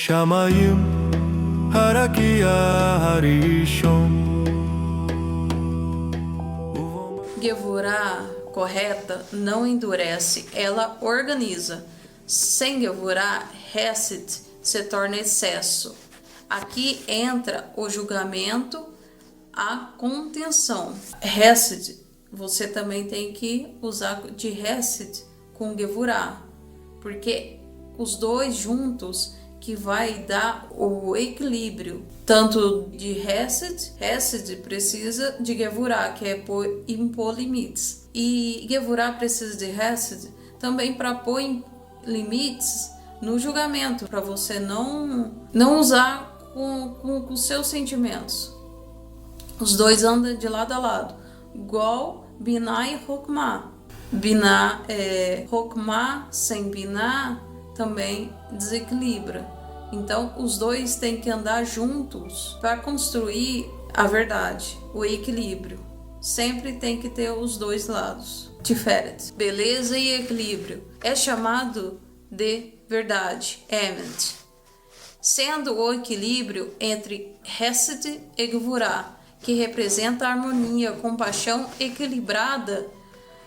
Shamayim Harakia Harishon. Gevurah correta não endurece, ela organiza. Sem Gevurah, Hesed se torna excesso. Aqui entra o julgamento, a contenção. Hesed, você também tem que usar de Hesed com Gevurah, porque os dois juntos que vai dar o equilíbrio. Tanto de Hesed precisa de Gevurah, que é impor limites. E Gevurah precisa de Hesed também para pôr limites no julgamento, para você não usar com os seus sentimentos. Os dois andam de lado a lado. Igual Binah e Hokmah. Binah Hokmah sem Binah também desequilibra. Então, os dois têm que andar juntos para construir a verdade, o equilíbrio. Sempre tem que ter os dois lados. Tiferet, beleza e equilíbrio, é chamado de verdade, Emet, sendo o equilíbrio entre Hesed e Gevurah, que representa a harmonia, compaixão equilibrada,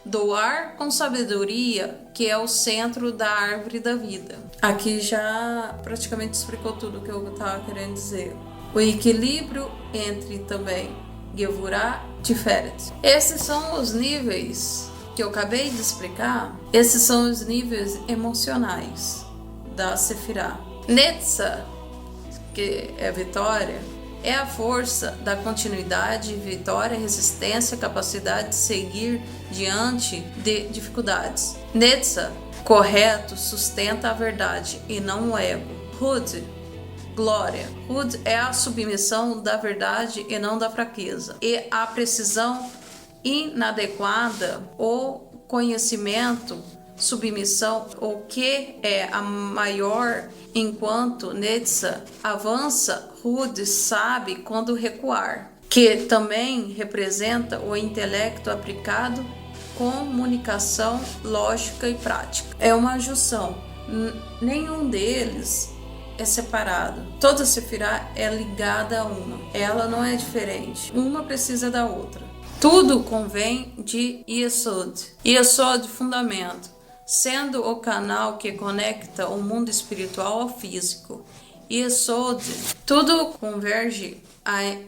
doar com sabedoria, que é o centro da árvore da vida. Aqui já praticamente explicou tudo o que eu estava querendo dizer. O equilíbrio entre também Gevurah e Tiferet. Esses são os níveis que eu acabei de explicar. Esses são os níveis emocionais da Sefirah. Netzah, que é vitória, é a força da continuidade, vitória, resistência, capacidade de seguir diante de dificuldades. Netzah, correto, sustenta a verdade e não o ego. Hud, glória. Hud é a submissão da verdade e não da fraqueza. E a precisão inadequada, o conhecimento, submissão, o que é a maior. Enquanto Netzah avança, Hud sabe quando recuar, que também representa o intelecto aplicado, comunicação, lógica e prática. É uma junção, nenhum deles é separado. Toda Sefirah é ligada a uma, ela não é diferente, uma precisa da outra. Tudo convém de Yesod. Yesod, fundamento, sendo o canal que conecta o mundo espiritual ao físico. Yesod, tudo converge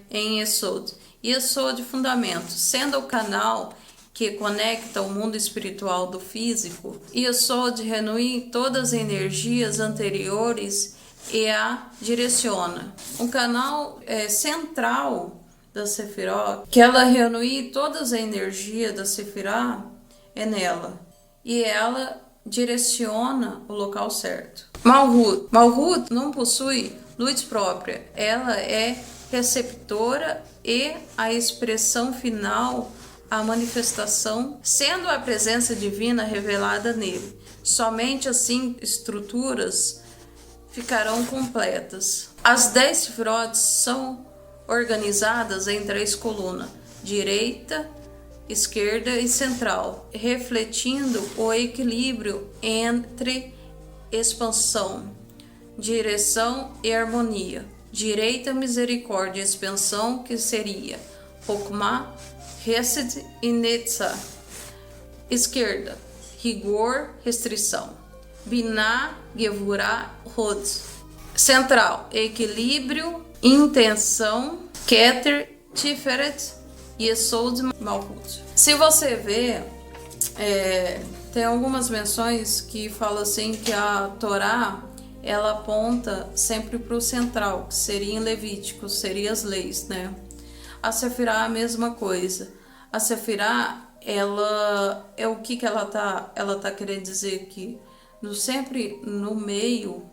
em Yesod. Yesod, fundamento, sendo o canal que conecta o mundo espiritual do físico. Yesod reúne todas as energias anteriores e a direciona. O canal central da Sefirah, que ela reúne todas as energias da Sefirah, é nela. E ela direciona o local certo. Malhut não possui luz própria. Ela é receptora e a expressão final, a manifestação, sendo a presença divina revelada nele. Somente assim estruturas ficarão completas. As 10 Sefirot são organizadas em 3 colunas: direita, esquerda e central, refletindo o equilíbrio entre expansão, direção e harmonia. Direita, misericórdia, expansão, que seria Hokmah, Hesed e Netzah. Esquerda, rigor, restrição. Binah, Gevurah, Hod. Central, equilíbrio, intenção, Keter, Tiferet, Yesod, Malhut. Se você ver, tem algumas menções que falam assim que a Torá, ela aponta sempre para o central, que seria em Levítico, seria as leis, né? A Sefirah a mesma coisa. A Sefirah, ela é o que ela tá querendo dizer aqui. Sempre no meio,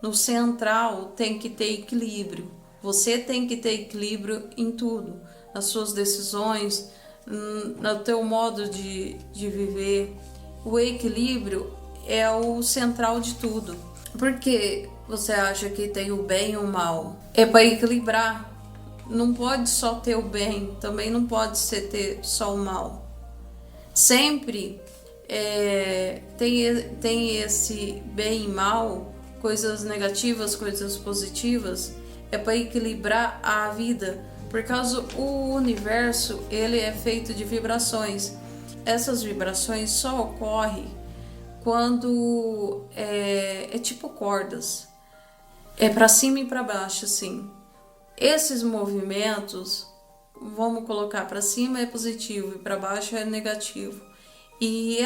no central, tem que ter equilíbrio. Você tem que ter equilíbrio em tudo, nas suas decisões, no teu modo de viver. O equilíbrio é o central de tudo. Por que você acha que tem o bem e o mal? É para equilibrar. Não pode só ter o bem, também não pode ter só o mal. Sempre tem esse bem e mal coisas negativas, coisas positivas, é para equilibrar a vida, por causa o universo ele é feito de vibrações. Essas vibrações só ocorrem quando é tipo cordas, é para cima e para baixo, assim. Esses movimentos, vamos colocar para cima é positivo e para baixo é negativo. E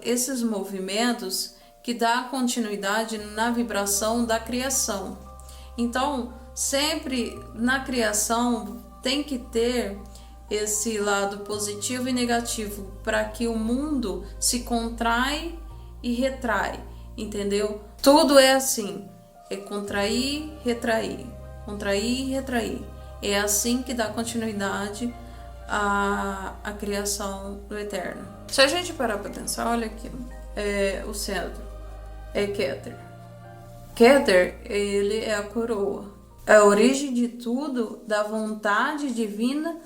esses movimentos que dá continuidade na vibração da criação. Então, sempre na criação tem que ter esse lado positivo e negativo para que o mundo se contrai e retrai, entendeu? Tudo é assim, é contrair, retrair, contrair e retrair. É assim que dá continuidade à criação do Eterno. Se a gente parar para pensar, olha aqui, o centro é Keter. Keter, ele é a coroa. É a origem de tudo, da vontade divina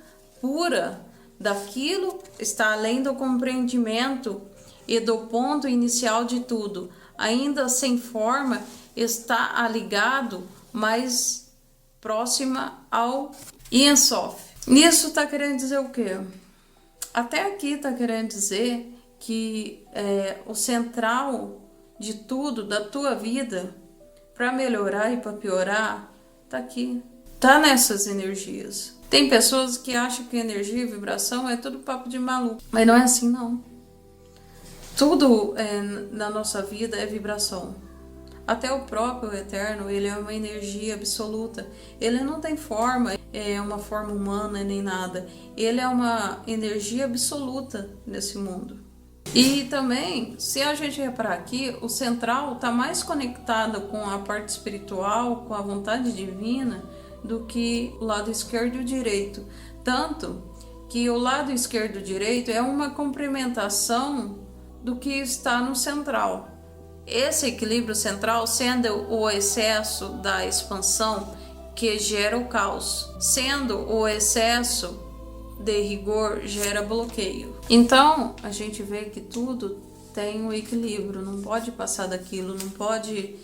pura. Daquilo está além do compreendimento e do ponto inicial de tudo. Ainda sem forma, está ligado, mas próxima ao Ein Sof. Nisso está querendo dizer o quê? Até aqui está querendo dizer que o central de tudo, da tua vida, para melhorar e para piorar, tá aqui. Tá nessas energias. Tem pessoas que acham que energia e vibração é tudo papo de maluco. Mas não é assim, não. Tudo na nossa vida é vibração. Até o próprio Eterno, ele é uma energia absoluta. Ele não tem forma, uma forma humana nem nada. Ele é uma energia absoluta nesse mundo. E também, se a gente reparar aqui, o central está mais conectado com a parte espiritual, com a vontade divina, do que o lado esquerdo e o direito. Tanto que o lado esquerdo e o direito é uma complementação do que está no central. Esse equilíbrio central sendo o excesso da expansão que gera o caos, sendo o excesso de rigor gera bloqueio. Então a gente vê que tudo tem um equilíbrio, não pode passar daquilo, não pode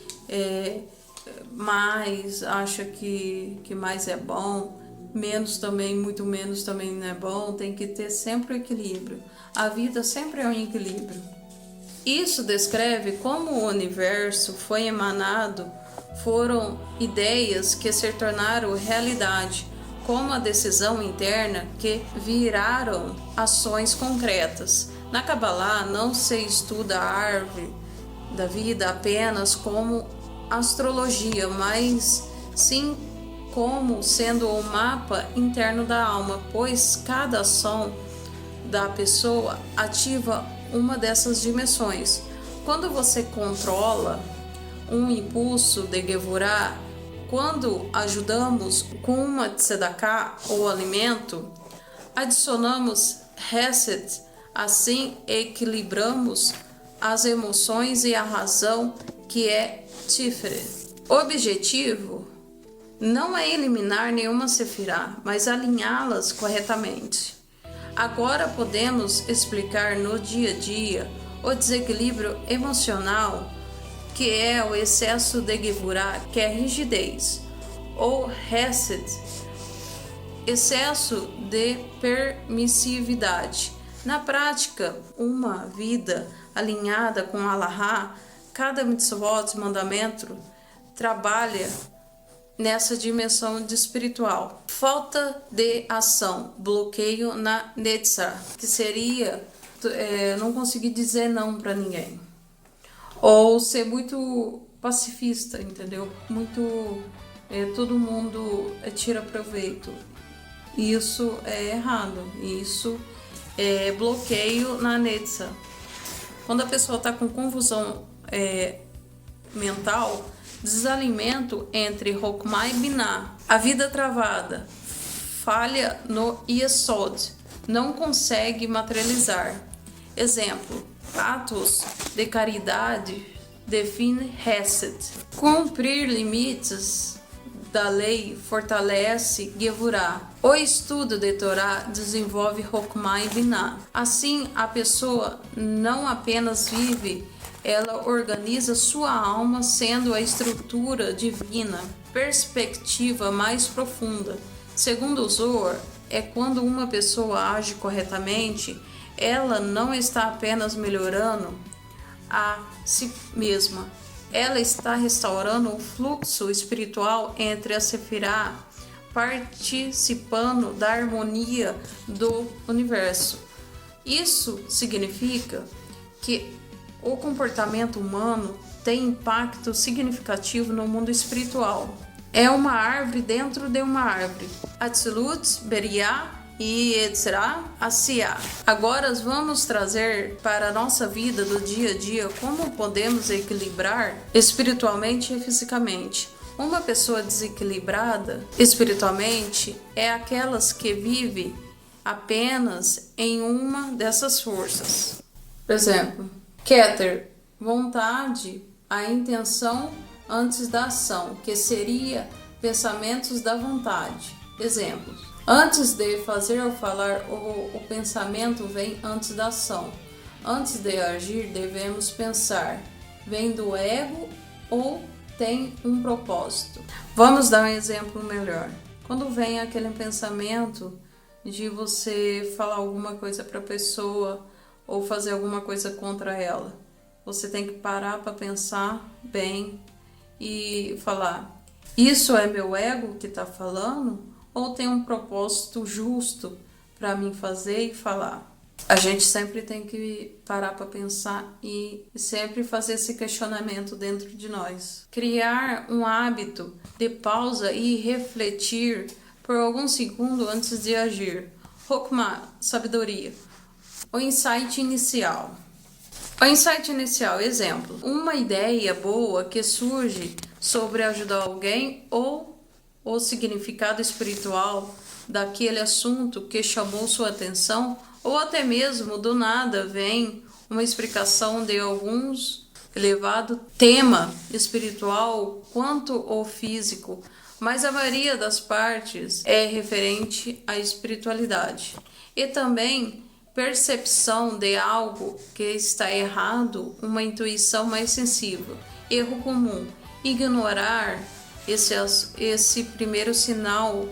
mais, acha que mais é bom, menos também, muito menos também não é bom, tem que ter sempre o equilíbrio. A vida sempre é um equilíbrio. Isso descreve como o universo foi emanado, foram ideias que se tornaram realidade, como a decisão interna que viraram ações concretas. Na Kabbalah não se estuda a árvore da vida apenas como astrologia, mas sim como sendo o mapa interno da alma, pois cada ação da pessoa ativa uma dessas dimensões. Quando você controla um impulso de Gevurah, quando ajudamos com uma tzedakah ou alimento, adicionamos Hesed, assim equilibramos as emoções e a razão, que é Tiferet. O objetivo não é eliminar nenhuma sefirá, mas alinhá-las corretamente. Agora podemos explicar no dia a dia o desequilíbrio emocional, que é o excesso de Gevurah, que é rigidez, ou Hesed, excesso de permissividade. Na prática, uma vida alinhada com Allahá, cada mitzvot, mandamento, trabalha nessa dimensão de espiritual. Falta de ação, bloqueio na Netzah, que seria não conseguir dizer não para ninguém. Ou ser muito pacifista, entendeu? Muito, todo mundo tira proveito. Isso é errado, isso é bloqueio na Netzah. Quando a pessoa está com confusão mental, desalimento entre Hokmah e Binah, a vida travada, falha no Yesod, não consegue materializar. Exemplo, atos de caridade define Hesed. Cumprir limites da lei fortalece Gevurah. O estudo de Torá desenvolve Hokmah e Binah. Assim, a pessoa não apenas vive ela organiza sua alma, sendo a estrutura divina, perspectiva mais profunda. Segundo o Zohar, é quando uma pessoa age corretamente, ela não está apenas melhorando a si mesma, ela está restaurando o fluxo espiritual entre a Sefirá, participando da harmonia do universo. Isso significa que o comportamento humano tem impacto significativo no mundo espiritual. É uma árvore dentro de uma árvore. Atzilut, Beriá e Yetzirah, Asiá. Agora vamos trazer para a nossa vida do dia a dia como podemos equilibrar espiritualmente e fisicamente. Uma pessoa desequilibrada espiritualmente é aquelas que vive apenas em uma dessas forças. Por exemplo, Keter, vontade, a intenção antes da ação, que seria pensamentos da vontade. Exemplos: antes de fazer ou falar, o pensamento vem antes da ação. Antes de agir, devemos pensar. Vem do ego ou tem um propósito? Vamos dar um exemplo melhor. Quando vem aquele pensamento de você falar alguma coisa para a pessoa ou fazer alguma coisa contra ela, você tem que parar para pensar bem e falar: isso é meu ego que está falando ou tem um propósito justo para mim fazer e falar? A gente sempre tem que parar para pensar e sempre fazer esse questionamento dentro de nós. Criar um hábito de pausa e refletir por alguns segundos antes de agir. Hokmah, sabedoria. O insight inicial. O insight inicial, exemplo: uma ideia boa que surge sobre ajudar alguém ou o significado espiritual daquele assunto que chamou sua atenção, ou até mesmo do nada vem uma explicação de alguns elevado tema espiritual quanto o físico, mas a maioria das partes é referente à espiritualidade. E também percepção de algo que está errado, uma intuição mais sensível. Erro comum: ignorar esse primeiro sinal,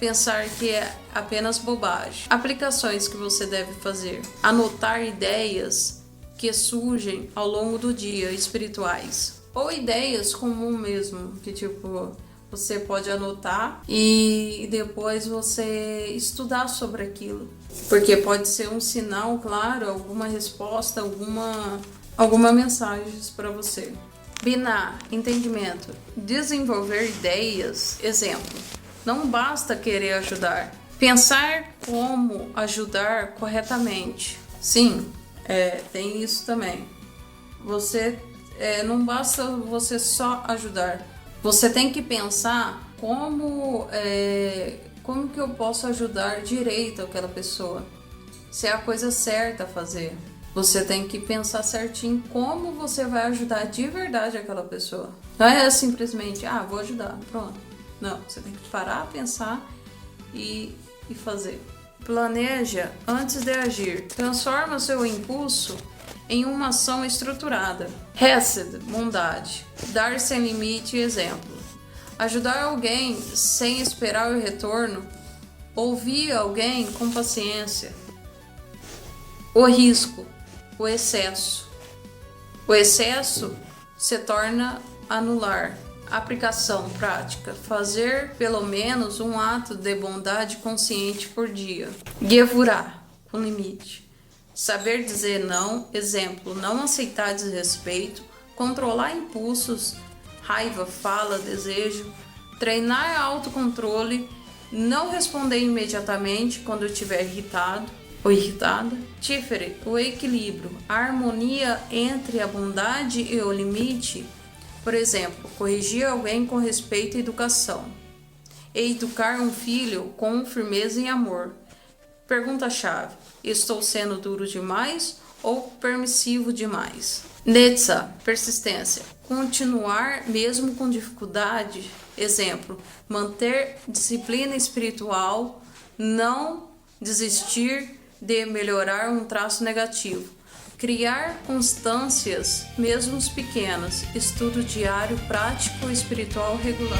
pensar que é apenas bobagem. Aplicações que você deve fazer: anotar ideias que surgem ao longo do dia, espirituais, ou ideias comuns mesmo, que tipo, você pode anotar e depois você estudar sobre aquilo, porque pode ser um sinal claro, alguma resposta, alguma mensagem para você. Binar, entendimento, desenvolver ideias. Exemplo: não basta querer ajudar, pensar como ajudar corretamente. Sim, tem isso também. Não basta você só ajudar. Você tem que pensar como que eu posso ajudar direito aquela pessoa. Se é a coisa certa a fazer. Você tem que pensar certinho como você vai ajudar de verdade aquela pessoa. Não é simplesmente, vou ajudar, pronto. Não, você tem que parar, pensar e fazer. Planeja antes de agir. Transforma seu impulso em uma ação estruturada. Hesed, bondade. Dar sem limite, exemplo: ajudar alguém sem esperar o retorno. Ouvir alguém com paciência. O risco, o excesso. O excesso se torna anular. Aplicação prática: fazer pelo menos um ato de bondade consciente por dia. Gevurah, com limite. Saber dizer não, exemplo: não aceitar desrespeito, controlar impulsos, raiva, fala, desejo, treinar autocontrole, não responder imediatamente quando estiver irritado ou irritada. Tiferet, o equilíbrio, a harmonia entre a bondade e o limite. Por exemplo, corrigir alguém com respeito e educação. E educar um filho com firmeza e amor. Pergunta-chave: estou sendo duro demais ou permissivo demais? Netzah, persistência. Continuar mesmo com dificuldade. Exemplo: manter disciplina espiritual, não desistir de melhorar um traço negativo. Criar constâncias, mesmo pequenas, estudo diário prático e espiritual regular.